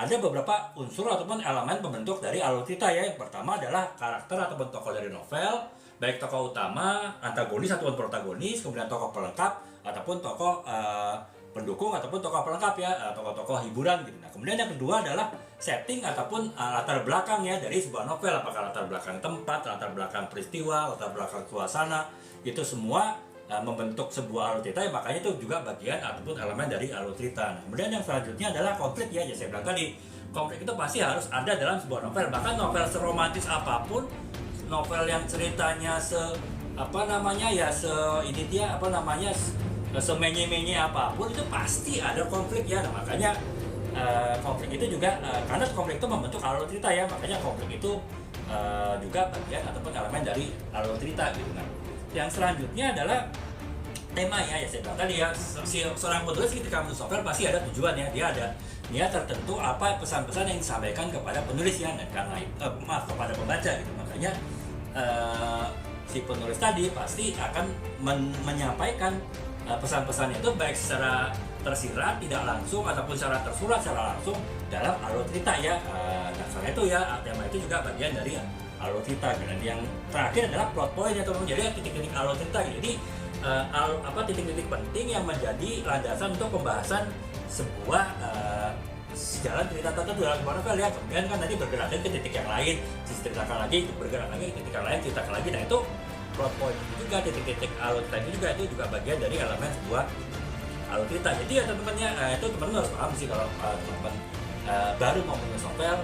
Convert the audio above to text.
ada beberapa unsur ataupun elemen pembentuk dari alur cerita ya. Yang pertama adalah karakter ataupun tokoh dari novel, baik tokoh utama, antagonis ataupun protagonis, kemudian tokoh pelengkap ataupun tokoh pendukung ataupun tokoh pelengkap ya, tokoh-tokoh hiburan gitu. Nah, kemudian yang kedua adalah setting ataupun latar belakang ya dari sebuah novel, apakah latar belakang tempat, latar belakang peristiwa, latar belakang suasana, itu semua membentuk sebuah alur cerita ya, makanya itu juga bagian ataupun elemen dari alur cerita. Nah, kemudian yang selanjutnya adalah konflik ya, saya bilang tadi konflik itu pasti harus ada dalam sebuah novel, bahkan novel seromantis apapun, novel yang ceritanya semenye-menye apapun itu pasti ada konflik ya. Nah, makanya konflik itu juga karena konflik itu membentuk alur cerita ya, makanya konflik itu juga bagian ataupun elemen dari alur cerita gitu. Nah, yang selanjutnya adalah tema ya, saya bilang tadi ya, seorang penulis ketika menulis novel pasti ada tujuan ya, dia tertentu apa pesan-pesan yang disampaikan kepada penulis ya, dan karena kepada pembaca gitu. Makanya si penulis tadi pasti akan menyampaikan pesan-pesan itu baik secara tersirat, tidak langsung, ataupun secara tersurat, secara langsung dalam alur cerita ya. Nah, karena itu ya, tema itu juga bagian dari alur cerita. Dan yang terakhir adalah plot point ya teman-teman. Jadi titik-titik alur cerita. Jadi titik-titik penting yang menjadi landasan untuk pembahasan sebuah jalan cerita tertentu dalam sebuah novel ya. Kemudian kan nanti bergerak ke titik yang lain, diceritakan lagi, bergerak lagi ke titik yang lain, ceritakan lagi. Nah, itu plot point itu juga, titik-titik alur cerita itu juga bagian dari elemen sebuah alur cerita. Jadi ya teman-teman ya, itu teman-teman harus paham sih kalau teman-teman baru mau menulis novel,